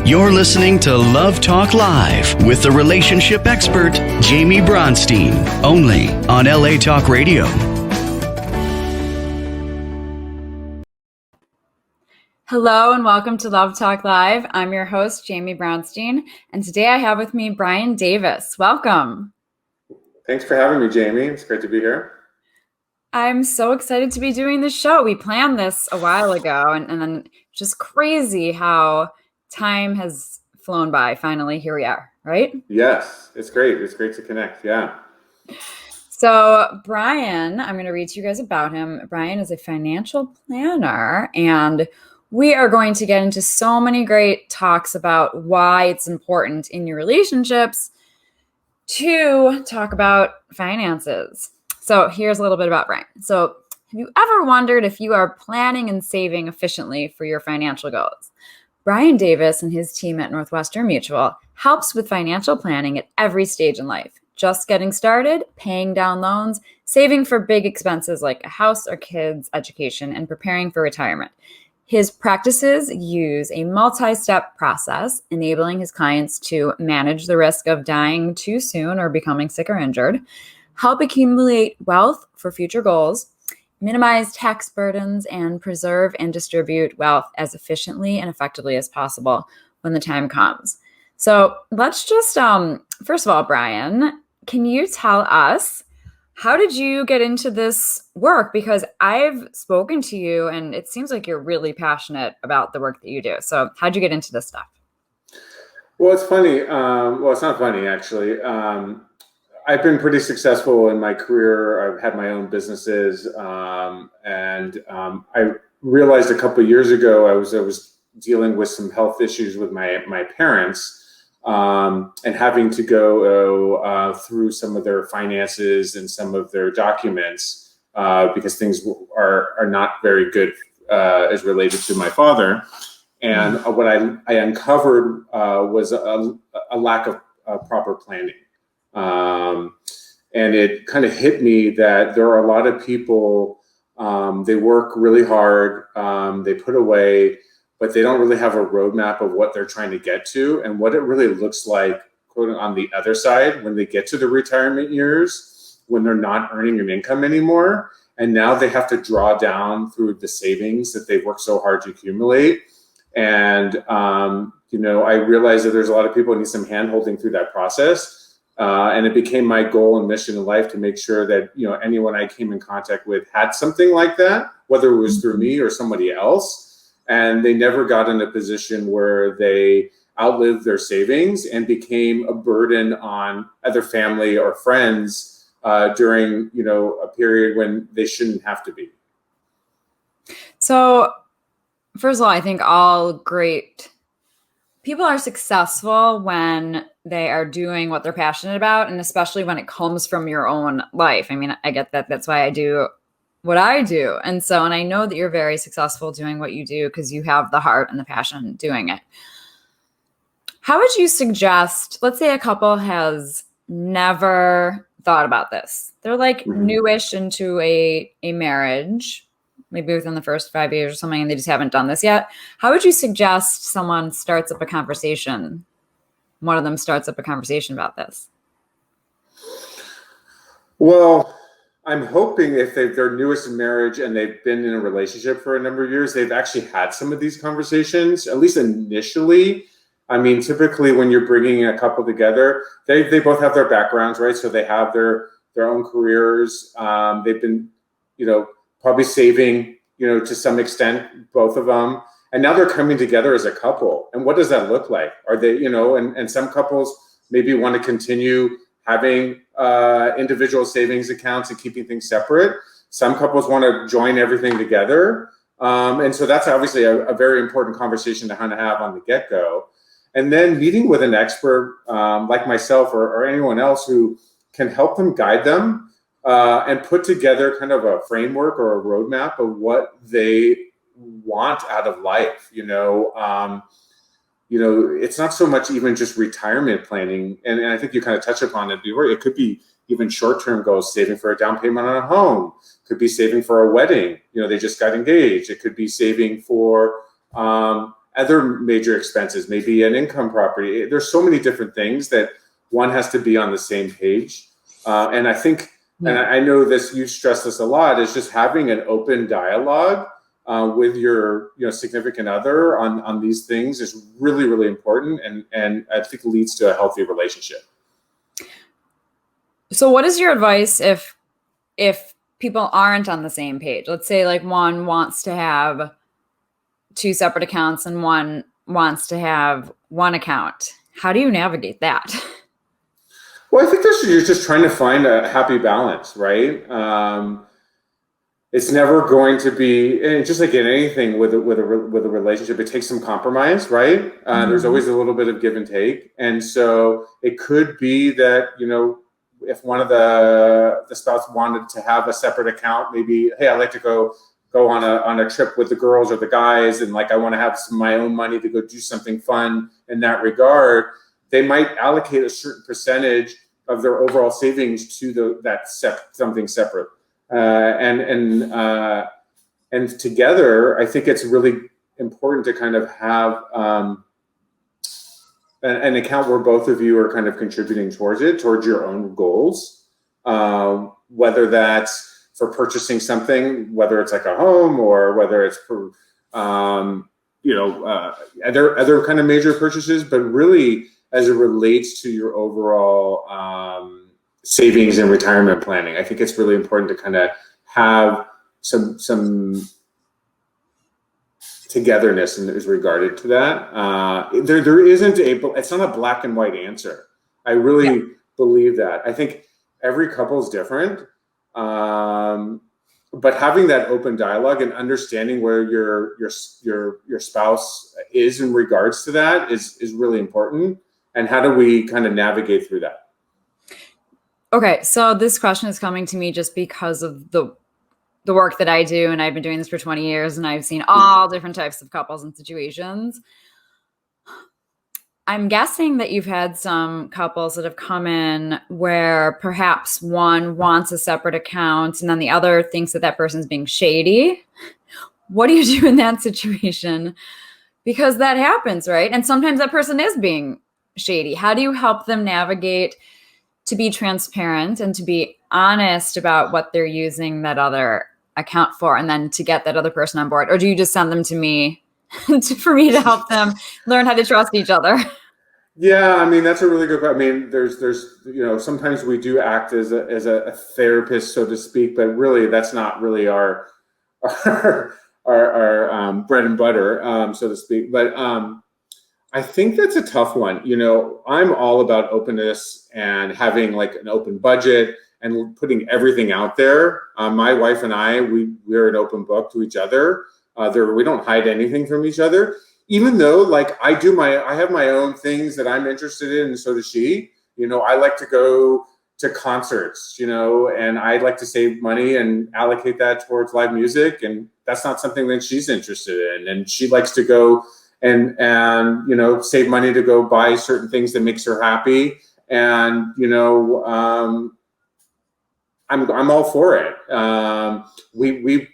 You're listening to Love Talk Live with the relationship expert, Jaime Bronstein, only on LA Talk Radio. Hello and welcome to Love Talk Live. I'm your host, Jaime Bronstein, and today I have with me Brian Davis. Welcome. Thanks for having me, Jaime. It's great to be here. I'm so excited to be doing this show. We planned this a while ago, and then it's just crazy how time has flown by. Finally, here we are, right? Yes, it's great. It's great to connect. Yeah. So Brian, I'm going to read to you guys about him. Brian is a financial planner, and we are going to get into so many great talks about why it's important in your relationships to talk about finances. So here's a little bit about Brian. So have you ever wondered if you are planning and saving efficiently for your financial goals? Brian Davis and his team at Northwestern Mutual helps with financial planning at every stage in life. Just getting started, paying down loans, saving for big expenses like a house or kids' education, and preparing for retirement. His practices use a multi-step process, enabling his clients to manage the risk of dying too soon or becoming sick or injured, help accumulate wealth for future goals, minimize tax burdens, and preserve and distribute wealth as efficiently and effectively as possible when the time comes. So let's just, first of all, Brian, can you tell us, how did you get into this work? Because I've spoken to you and it seems like you're really passionate about the work that you do. So how'd you get into this stuff? Well, it's funny. Well, it's not funny, actually. I've been pretty successful in my career. I've had my own businesses. And I realized a couple of years ago, I was dealing with some health issues with my parents, and having to go through some of their finances and some of their documents, because things are not very good as related to my father. And what I uncovered was a lack of proper planning. And it kind of hit me that there are a lot of people, they work really hard, they put away, but they don't really have a roadmap of what they're trying to get to and what it really looks like, quote, on the other side when they get to the retirement years, when they're not earning an income anymore. And now they have to draw down through the savings that they've worked so hard to accumulate. And, I realized that there's a lot of people who need some hand-holding through that process. And it became my goal and mission in life to make sure that, anyone I came in contact with had something like that, whether it was through me or somebody else. And they never got in a position where they outlived their savings and became a burden on other family or friends during, a period when they shouldn't have to be. So first of all, I think all great people are successful when they are doing what they're passionate about, and especially when it comes from your own life. I mean, I get that. That's why I do what I do. And I know that you're very successful doing what you do because you have the heart and the passion doing it. How would you suggest, let's say a couple has never thought about this. They're like newish into a marriage, maybe within the first 5 years or something, and they just haven't done this yet. How would you suggest someone starts up a conversation? One of them starts up a conversation about this. Well, I'm hoping if they're newest in marriage and they've been in a relationship for a number of years, they've actually had some of these conversations, at least initially. I mean, typically when you're bringing a couple together, they both have their backgrounds, right? So they have their own careers. They've been, probably saving, to some extent, both of them. And now they're coming together as a couple. And what does that look like? Are they, and some couples maybe want to continue having individual savings accounts and keeping things separate. Some couples want to join everything together. And so that's obviously a very important conversation to kind of have on the get-go. And then meeting with an expert like myself or anyone else who can help them, guide them, and put together kind of a framework or a roadmap of what they want out of life. It's not so much even just retirement planning. And I think you kind of touched upon it before. It could be even short-term goals, saving for a down payment on a home, could be saving for a wedding. They just got engaged. It could be saving for other major expenses, maybe an income property. There's so many different things that one has to be on the same page. And I think, and I know this, you stress this a lot, is just having an open dialogue with your significant other on these things is really, really important, and I think leads to a healthy relationship. So what is your advice if people aren't on the same page? Let's say like one wants to have 2 separate accounts and one wants to have one account. How do you navigate that? Well, I think you're just trying to find a happy balance, right? It's never going to be, and just like in anything with a relationship, it takes some compromise, right? There's always a little bit of give and take, and so it could be that if one of the spouse wanted to have a separate account, maybe, hey, I like to go on a trip with the girls or the guys, and like I want to have some of my own money to go do something fun in that regard. They might allocate a certain percentage of their overall savings to something separate. And together, I think it's really important to kind of have an account where both of you are kind of contributing towards your own goals, whether that's for purchasing something, whether it's like a home or whether it's for other kind of major purchases, but really as it relates to your overall savings and retirement planning. I think it's really important to kind of have some togetherness is regarded to that. There isn't it's not a black and white answer. I really believe that. I think every couple is different, but having that open dialogue and understanding where your spouse is in regards to that is really important. And how do we kind of navigate through that? Okay, so this question is coming to me just because of the work that I do, and I've been doing this for 20 years, and I've seen all different types of couples and situations. I'm guessing that you've had some couples that have come in where perhaps one wants a separate account and then the other thinks that person's being shady. What do you do in that situation? Because that happens, right? And sometimes that person is being shady. How do you help them navigate to be transparent and to be honest about what they're using that other account for, and then to get that other person on board? Or do you just send them to me for me to help them learn how to trust each other? Yeah, I mean, that's a really good point. I mean, there's sometimes we do act as a therapist, so to speak, but really that's not really our bread and butter, so to speak. But I think that's a tough one. I'm all about openness and having like an open budget and putting everything out there. My wife and I, we're an open book to each other. We don't hide anything from each other, even though like I have my own things that I'm interested in, and so does she. I like to go to concerts, and I like to save money and allocate that towards live music. And that's not something that she's interested in. And she likes to go and save money to go buy certain things that makes her happy. And, I'm all for it. We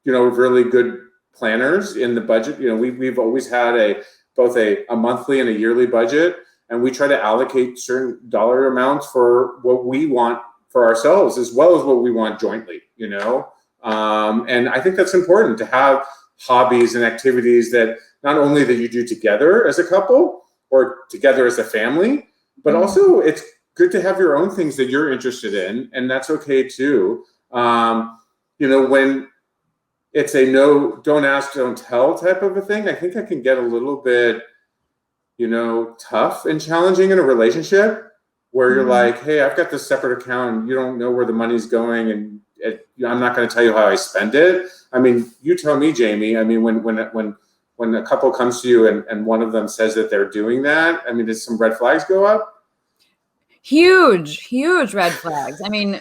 really good planners in the budget. We've always had both a monthly and a yearly budget, and we try to allocate certain dollar amounts for what we want for ourselves as well as what we want jointly, and I think that's important to have hobbies and activities that not only that you do together as a couple or together as a family, but also it's good to have your own things that you're interested in, and that's okay too. When it's a don't ask, don't tell type of a thing, I think that can get a little bit, tough and challenging in a relationship where you're like, hey, I've got this separate account and you don't know where the money's going, and I'm not going to tell you how I spend it. I mean, you tell me, Jamie. I mean, when a couple comes to you and one of them says that they're doing that, I mean, does some red flags go up? Huge red flags. I mean,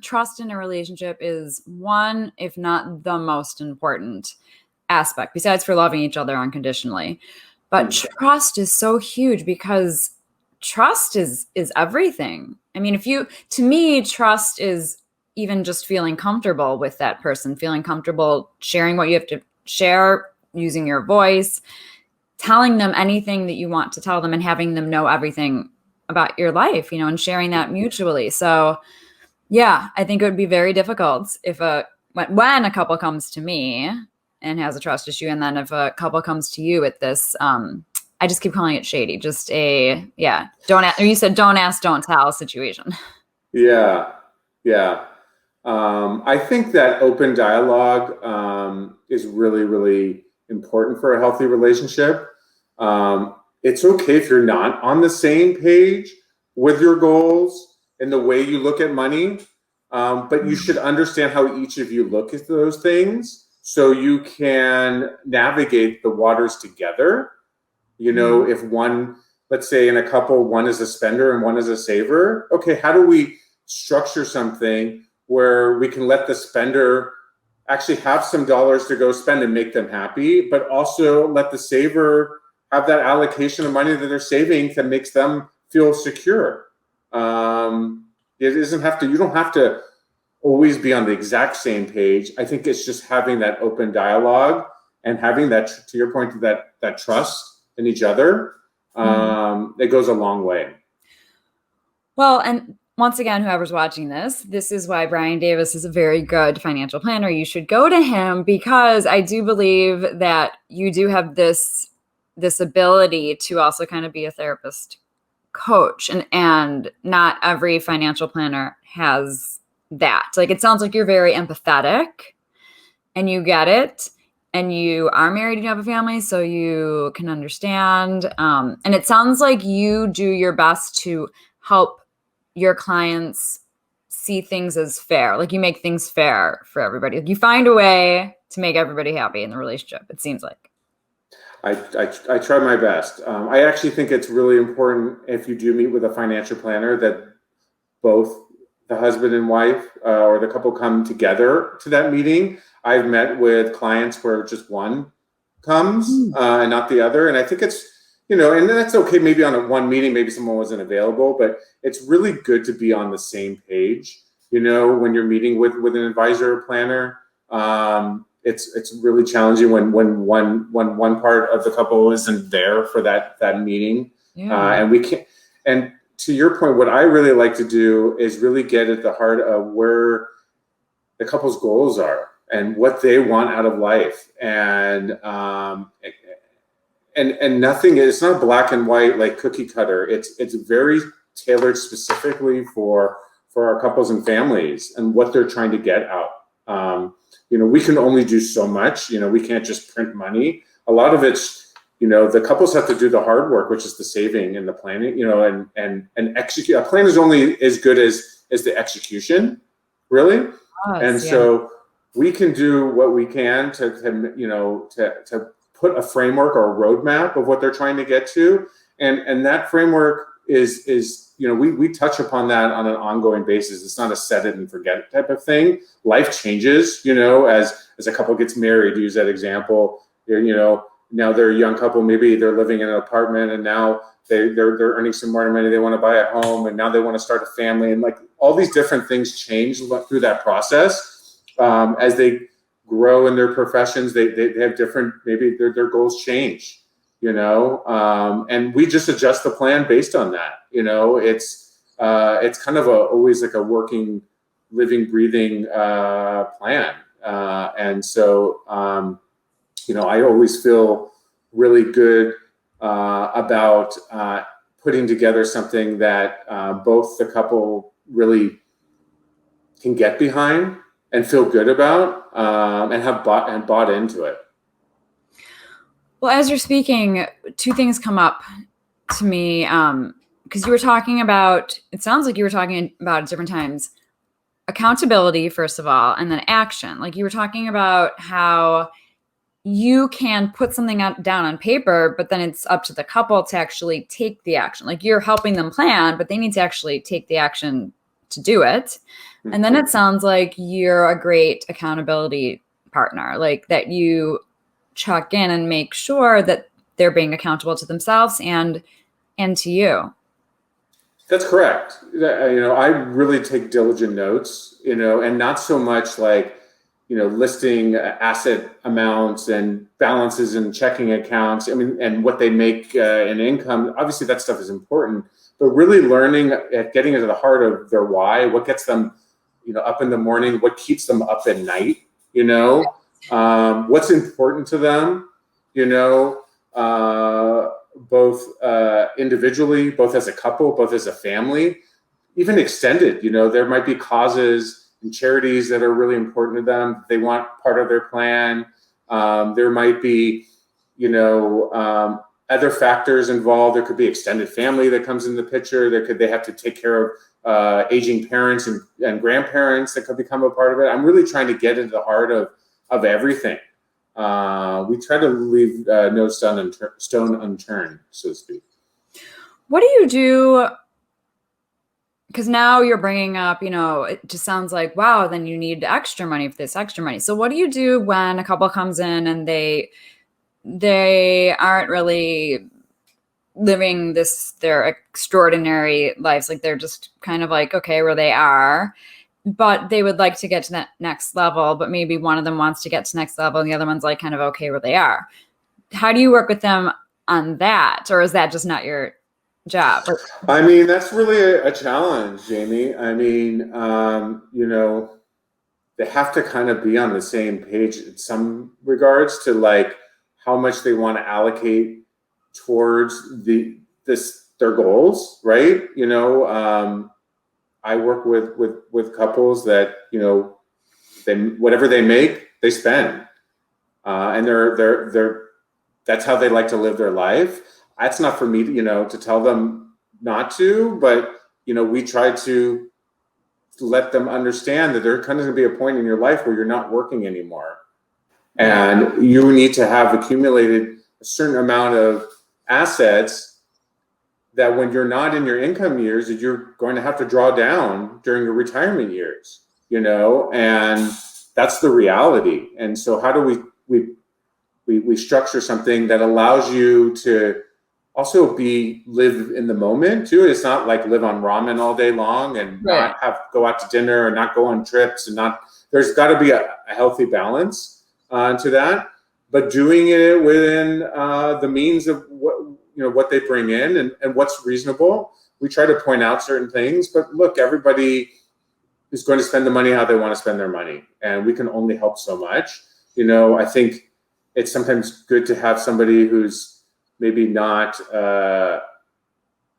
trust in a relationship is one, if not the most important aspect, besides for loving each other unconditionally. But trust is so huge because trust is everything. I mean, to me, trust is even just feeling comfortable with that person, feeling comfortable sharing what you have to share using your voice, telling them anything that you want to tell them, and having them know everything about your life, and sharing that mutually. So yeah, I think it would be very difficult if when a couple comes to me and has a trust issue, and then if a couple comes to you with this, I just keep calling it shady. Just don't ask, or you said don't ask, don't tell situation. Yeah. I think that open dialogue is really, really important for a healthy relationship. It's okay if you're not on the same page with your goals and the way you look at money, but you should understand how each of you look at those things so you can navigate the waters together. If one, let's say in a couple, one is a spender and one is a saver, okay, how do we structure something where we can let the spender actually have some dollars to go spend and make them happy, but also let the saver have that allocation of money that they're saving that makes them feel secure. You don't have to always be on the exact same page. I think it's just having that open dialogue and having that, to your point, that trust in each other. It goes a long way. Well, and once again, whoever's watching this is why Brian Davis is a very good financial planner. You should go to him, because I do believe that you do have this ability to also kind of be a therapist coach, and not every financial planner has that. Like, it sounds like you're very empathetic and you get it, and you are married and you have a family, so you can understand. And it sounds like you do your best to help your clients see things as fair. Like, you make things fair for everybody. Like, you find a way to make everybody happy in the relationship, it seems like. I try my best. I actually think it's really important, if you do meet with a financial planner, that both the husband and wife or the couple come together to that meeting. I've met with clients where just one comes and not the other. And I think it's, and that's okay. Maybe on one meeting, maybe someone wasn't available, but it's really good to be on the same page. When you're meeting with an advisor or planner, it's really challenging when one part of the couple isn't there for that meeting. And we can't, and to your point, what I really like to do is really get at the heart of where the couple's goals are and what they want out of life. And nothing, it's not black and white, like cookie cutter. It's very tailored specifically for our couples and families and what they're trying to get out. We can only do so much. We can't just print money. A lot of it's, the couples have to do the hard work, which is the saving and the planning, and execute. A plan is only as good as the execution, really. So we can do what we can to put a framework or a roadmap of what they're trying to get to. And that framework is we touch upon that on an ongoing basis. It's not a set it and forget type of thing. Life changes, as a couple gets married, to use that example. Now they're a young couple, maybe they're living in an apartment, and now they're earning some more money. They want to buy a home, and now they want to start a family, and like all these different things change through that process. As they grow in their professions, they have different, maybe their goals change, and we just adjust the plan based on that. It's kind of always like a working, living, breathing plan. And so, I always feel really good about putting together something that both the couple really can get behind and feel good about, and have bought into it. Well, as you're speaking, two things come up to me, because you were talking about, it sounds like you were talking about at different times, accountability, first of all, and then action. Like, you were talking about how you can put something down on paper, but then it's up to the couple to actually take the action. Like, you're helping them plan, but they need to actually take the action to do it. And then it sounds like you're a great accountability partner, like that you check in and make sure that they're being accountable to themselves and to you. That's correct. I really take diligent notes, and not so much like, listing asset amounts and balances in checking accounts. I mean, and what they make in income. Obviously, that stuff is important, but really learning at getting into the heart of their why, what gets them, up in the morning, what keeps them up at night, what's important to them, both individually, both as a couple, both as a family, even extended. There might be causes and charities that are really important to them. They want part of their plan. There might be, other factors involved. There could be extended family that comes in the picture. They have to take care of aging parents and grandparents that could become a part of it. I'm really trying to get into the heart of everything. We try to leave no stone unturned, so to speak. What do you do? Because now you're bringing up, it just sounds like, wow, then you need extra money for this extra money. So what do you do when a couple comes in and they aren't really living their extraordinary lives? Like they're just kind of like, okay, where they are, but they would like to get to that next level, but maybe one of them wants to get to next level and the other one's like kind of okay where they are. How do you work with them on that? Or is that just not your job? I mean, that's really a challenge, Jamie. I mean, they have to kind of be on the same page in some regards to like how much they want to allocate towards their goals, right? I work with couples that whatever they make, they spend, and that's how they like to live their life. That's not for me to tell them not to, but we try to let them understand that there kind of going to be a point in your life where you're not working anymore, and you need to have accumulated a certain amount of assets that when you're not in your income years, that you're going to have to draw down during your retirement years, and that's the reality. And so how do we structure something that allows you to also live in the moment too? It's not like live on ramen all day long and not go out to dinner and not go on trips and there's got to be a healthy balance to that, but doing it within the means of what they bring in and what's reasonable. We try to point out certain things, but look, everybody is going to spend the money how they want to spend their money, and we can only help so much. I think it's sometimes good to have somebody who's maybe not,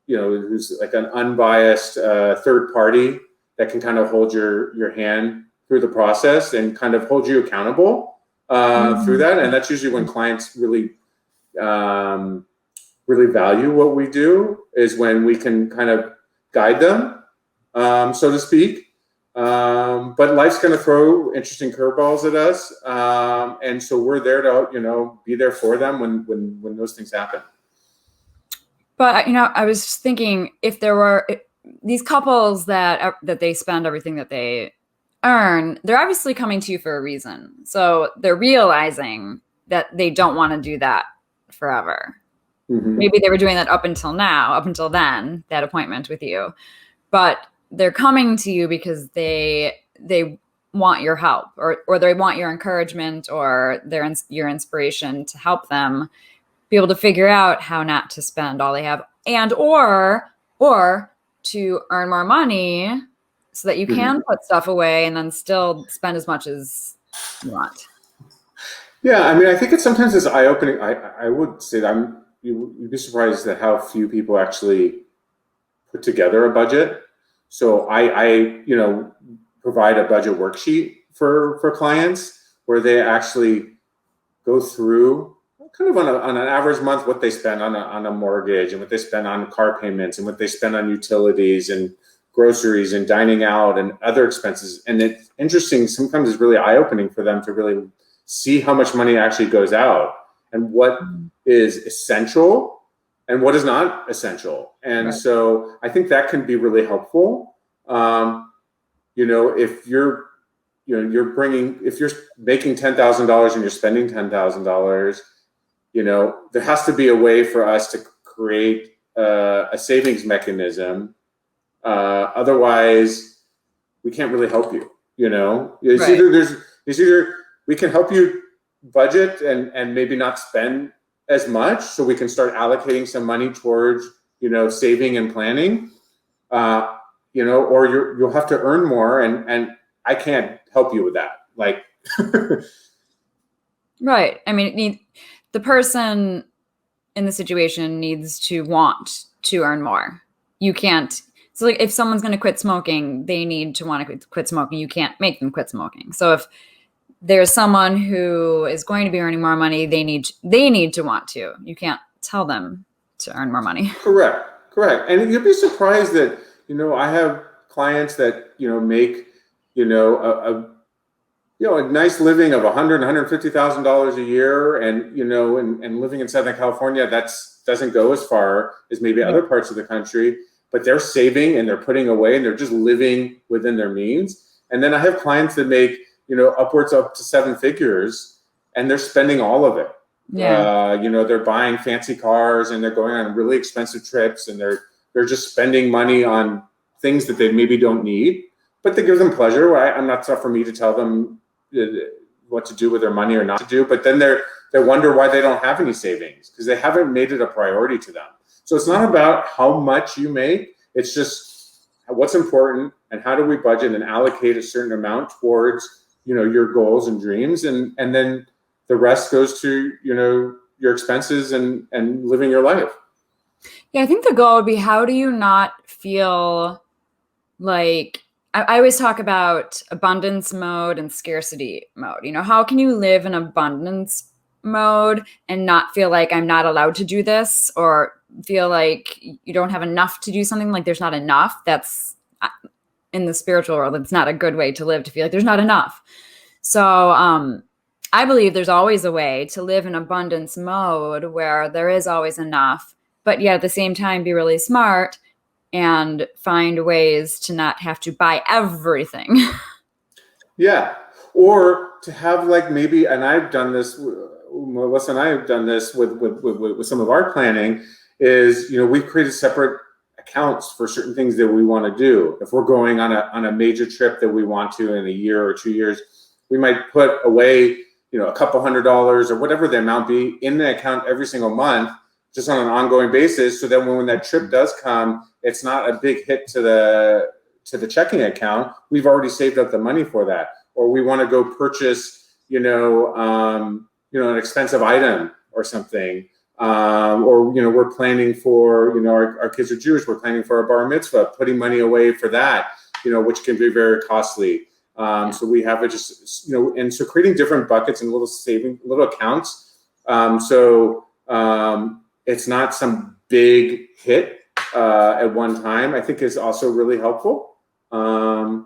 who's like an unbiased third party that can kind of hold your hand through the process and kind of hold you accountable through that. And that's usually when clients really value what we do, is when we can kind of guide them, so to speak. But life's going to throw interesting curveballs at us, and so we're there to be there for them when those things happen. But I was just thinking, if there were these couples that they spend everything that they earn, they're obviously coming to you for a reason. So they're realizing that they don't want to do that forever. Mm-hmm. Maybe they were doing that up until then, that appointment with you, but they're coming to you because they want your help, or they want your encouragement, or your inspiration to help them be able to figure out how not to spend all they have, and or to earn more money so that you can put stuff away and then still spend as much as you want. Yeah, I mean, I think sometimes it's eye-opening. I would say that you'd be surprised at how few people actually put together a budget. So I provide a budget worksheet for clients where they actually go through kind of on an average month what they spend on a mortgage, and what they spend on car payments, and what they spend on utilities and groceries and dining out and other expenses. And it's interesting, sometimes it's really eye-opening for them to really see how much money actually goes out, and what is essential and what is not essential. And so I think that can be really helpful. If you're making $10,000 and you're spending $10,000, there has to be a way for us to create a savings mechanism. Otherwise we can't really help you. It's either It's either we can help you budget and maybe not spend as much, so we can start allocating some money towards, saving and planning, or you'll have to earn more, and I can't help you with that. Like, right. I mean, the person in the situation needs to want to earn more. You can't. So like if someone's going to quit smoking, they need to want to quit smoking. You can't make them quit smoking. So if there's someone who is going to be earning more money, they need to want to. You can't tell them to earn more money. Correct. And you'd be surprised that, I have clients that, make, a nice living of $150,000 a year, and and living in Southern California, doesn't go as far as maybe other parts of the country, but they're saving and they're putting away and they're just living within their means. And then I have clients that make, upwards up to 7 figures, and they're spending all of it. Yeah. They're buying fancy cars and they're going on really expensive trips, and they're just spending money on things that they maybe don't need, but they give them pleasure. I'm not tough for me to tell them what to do with their money or not to do, but then they wonder why they don't have any savings, because they haven't made it a priority to them. So it's not about how much you make, it's just what's important and how do we budget and allocate a certain amount towards, your goals and dreams, and then the rest goes to, your expenses and living your life. Yeah, I think the goal would be, how do you not feel like, I always talk about abundance mode and scarcity mode. How can you live in abundance mode and not feel like I'm not allowed to do this, or feel like you don't have enough to do something, like there's not enough? That's, in the spiritual world, it's not a good way to live, to feel like there's not enough. So I believe there's always a way to live in abundance mode where there is always enough, but yet at the same time be really smart and find ways to not have to buy everything. Yeah. Or to have, like, maybe, and I've done this, Melissa and I have done this with some of our planning, is, we've created separate accounts for certain things that we want to do. If we're going on a major trip that we want to in a year or 2 years, we might put away, a couple $100 or whatever the amount be in the account every single month, just on an ongoing basis. So then when that trip does come, it's not a big hit to the checking account. We've already saved up the money for that. Or we want to go purchase, an expensive item or something. Or, we're planning for, our kids are Jewish, we're planning for a bar mitzvah, putting money away for that, which can be very costly. So we have it just, and so creating different buckets and little accounts. So it's not some big hit at one time, I think is also really helpful. I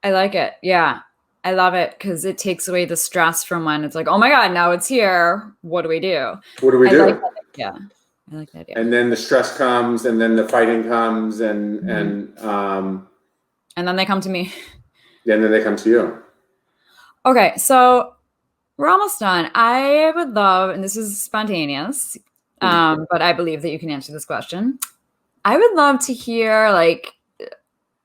like it. Yeah. I love it because it takes away the stress from when it's like, oh my God, now it's here. What do we do? What do we do? Like that. Yeah. I like that idea. And then the stress comes, and then the fighting comes, and then they come to me. Yeah, and then they come to you. Okay, so we're almost done. I would love, and this is spontaneous, but I believe that you can answer this question. I would love to hear, like,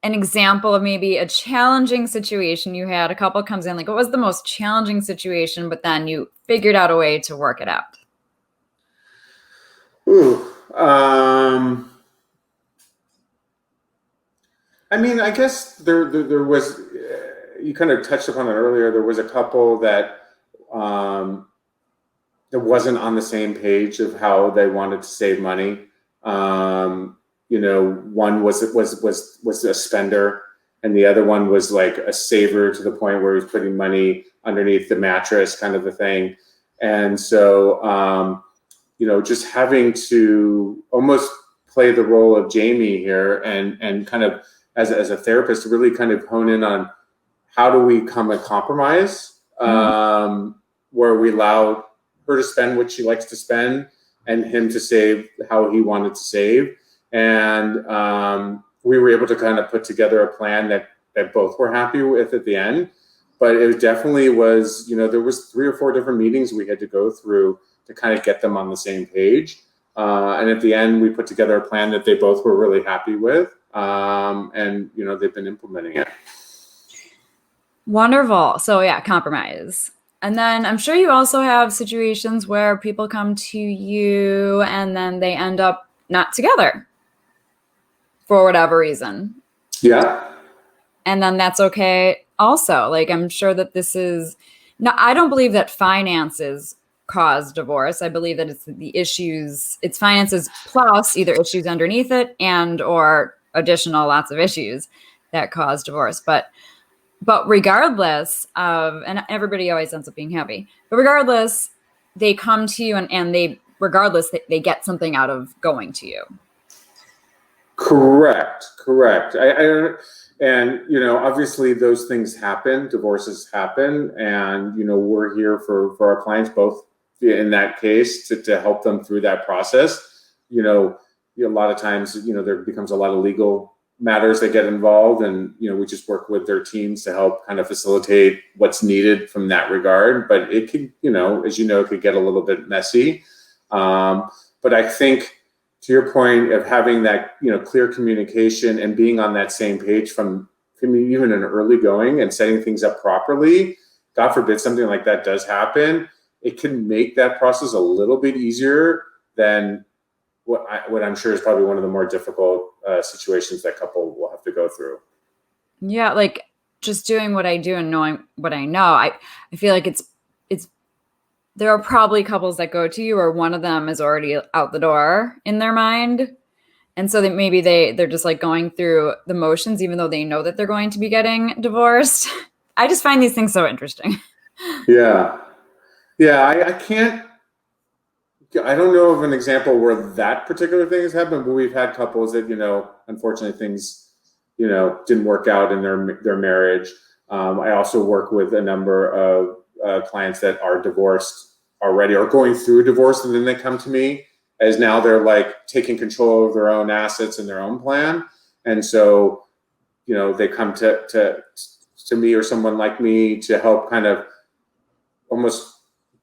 an example of maybe a challenging situation you had. A couple comes in, like, what was the most challenging situation, but then you figured out a way to work it out? I mean, I guess there was, you kind of touched upon it earlier, there was a couple that wasn't on the same page of how they wanted to save money. One was a spender, and the other one was like a saver to the point where he was putting money underneath the mattress, kind of a thing. And so, just having to almost play the role of Jaime here, and kind of as a therapist, to really kind of hone in on how do we come a compromise, where we allow her to spend what she likes to spend and him to save how he wanted to save. And we were able to kind of put together a plan that both were happy with at the end. But it definitely was, there was 3 or 4 different meetings we had to go through to kind of get them on the same page. And at the end, we put together a plan that they both were really happy with. And, they've been implementing it. Wonderful. So yeah, compromise. And then I'm sure you also have situations where people come to you and then they end up not together for whatever reason. Yeah. And then that's okay also. Like, I'm sure that this is no, I don't believe that finances cause divorce. I believe that it's the issues, it's finances plus either issues underneath it and or additional lots of issues that cause divorce. But regardless of, and everybody always ends up being happy, but regardless, they come to you and they, regardless, they get something out of going to you. Correct. And, you know, obviously those things happen, divorces happen. And, you know, we're here for our clients, both in that case to help them through that process. You know, a lot of times, you know, there becomes a lot of legal matters that get involved, and, you know, we just work with their teams to help kind of facilitate what's needed from that regard. But it could, you know, as you know, it could get a little bit messy. But I think, to your point of having that, you know, clear communication and being on that same page from even an early going and setting things up properly, God forbid something like that does happen, it can make that process a little bit easier than what I'm sure is probably one of the more difficult situations that couple will have to go through. Yeah, like just doing what I do and knowing what I know, I feel like it's there are probably couples that go to you or one of them is already out the door in their mind. And so that maybe they're just like going through the motions, even though they know that they're going to be getting divorced. I just find these things so interesting. Yeah. I don't know of an example where that particular thing has happened, but we've had couples that, you know, unfortunately things, you know, didn't work out in their marriage. I also work with a number of clients that are divorced already or going through divorce, and then they come to me as now they're like taking control of their own assets and their own plan. And so, you know, they come to me or someone like me to help kind of almost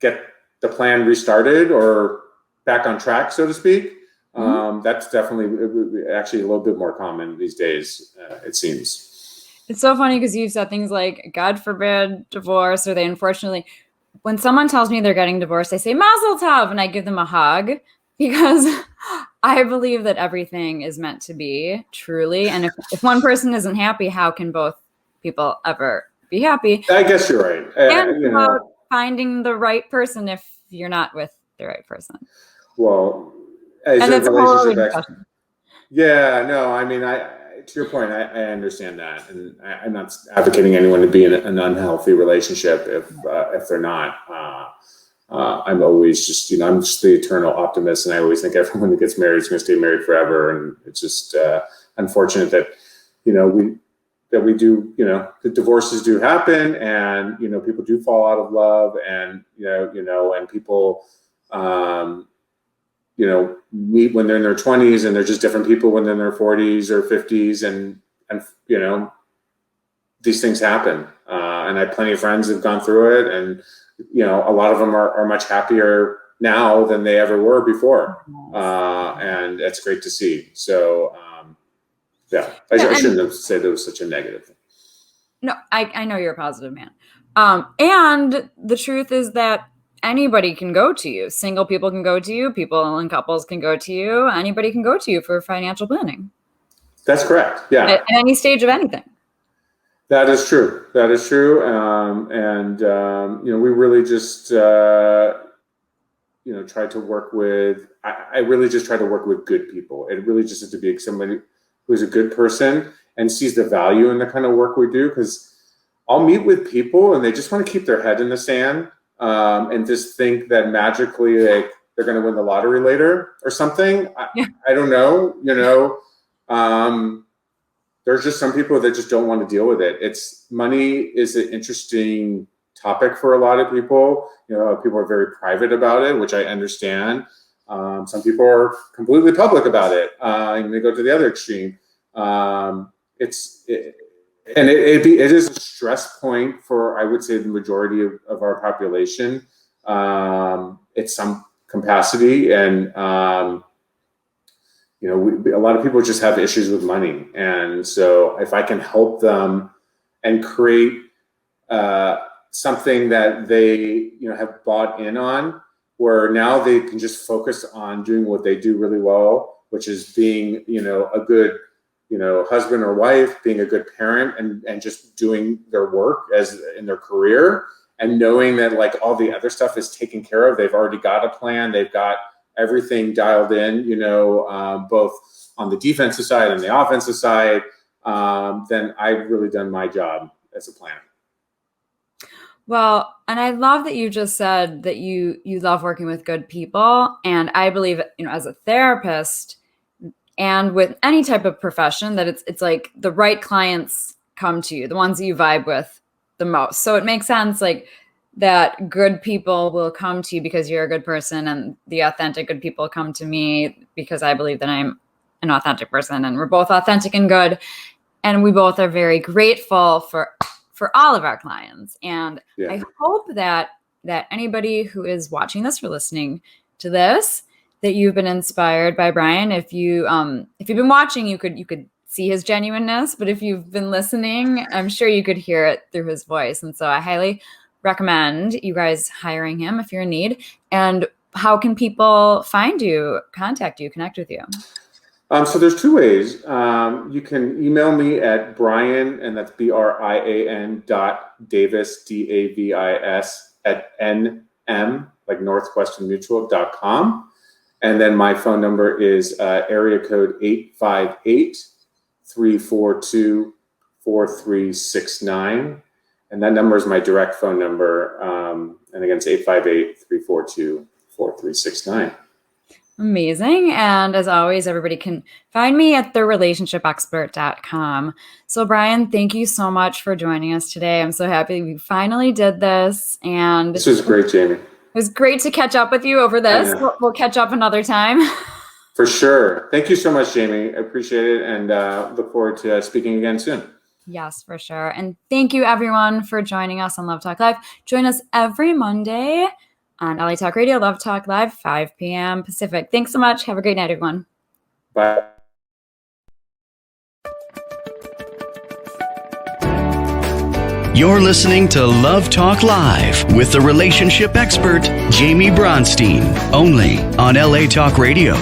get the plan restarted or back on track, so to speak. That's definitely actually a little bit more common these days, it seems. It's so funny because you've said things like, God forbid divorce, or they unfortunately, when someone tells me they're getting divorced, I say Mazel Tov, and I give them a hug because I believe that everything is meant to be, truly. And if one person isn't happy, how can both people ever be happy? I guess you're right. And You about know, finding the right person if you're not with the right person. well, as And a that's a whole other relationship expert. discussion. Yeah, no, I mean, to your point, I understand that, and I'm not advocating anyone to be in an unhealthy relationship if they're not. I'm always just, you know, I'm just the eternal optimist, and I always think everyone that gets married is going to stay married forever, and it's just unfortunate that, you know, we do, you know, the divorces do happen, and, you know, people do fall out of love, and you know, and people. You know, meet when they're in their 20s, and they're just different people when they're in their 40s or 50s, and you know, these things happen. And I have plenty of friends who've gone through it, and, you know, a lot of them are much happier now than they ever were before, and it's great to see. So yeah, I shouldn't have said it was such a negative thing. No, I know you're a positive man. And the truth is that anybody can go to you. Single people can go to you. People and couples can go to you. Anybody can go to you for financial planning. That's correct. Yeah. At any stage of anything. That is true. And you know, we really just, you know, try to work with, I really just try to work with good people. It really just has to be somebody who's a good person and sees the value in the kind of work we do. Because I'll meet with people and they just want to keep their head in the sand. And just think that magically they're going to win the lottery later or something. I don't know, you know, there's just some people that just don't want to deal with it. Money is an interesting topic for a lot of people. You know, people are very private about it, which I understand. Some people are completely public about it. And they go to the other extreme. It is a stress point for, I would say, the majority of our population. It's some capacity, and you know, a lot of people just have issues with money, and so if I can help them and create something that they have bought in on, where now they can just focus on doing what they do really well, which is being a good husband or wife, being a good parent, and just doing their work as in their career, and knowing that like all the other stuff is taken care of. They've already got a plan. They've got everything dialed in, both on the defensive side and the offensive side. Then I've really done my job as a planner. Well, and I love that you just said that you love working with good people. And I believe, as a therapist and with any type of profession, that it's like the right clients come to you, the ones that you vibe with the most. So it makes sense like that good people will come to you because you're a good person, and the authentic good people come to me because I believe that I'm an authentic person, and we're both authentic and good. And we both are very grateful for all of our clients. And I hope that anybody who is watching this or listening to this, that you've been inspired by Brian. If you've been watching, you could see his genuineness, but if you've been listening, I'm sure you could hear it through his voice. And so I highly recommend you guys hiring him if you're in need. And how can people find you, contact you, connect with you? So there's two ways. You can email me at Brian, and that's BRIAN .Davis, DAVIS @NM, like NorthwesternMutual.com. And then my phone number is area code 858-342-4369. And that number is my direct phone number. And again, it's 858-342-4369. Amazing. And as always, everybody can find me at therelationshipexpert.com. So Brian, thank you so much for joining us today. I'm so happy we finally did this. And this was great, Jamie. It was great to catch up with you over this. We'll catch up another time. For sure. Thank you so much, Jamie. I appreciate it, and look forward to speaking again soon. Yes, for sure. And thank you everyone for joining us on Love Talk Live. Join us every Monday on LA Talk Radio, Love Talk Live, 5 p.m. Pacific. Thanks so much. Have a great night, everyone. Bye. You're listening to Love Talk Live with the relationship expert, Jaime Bronstein, only on LA Talk Radio.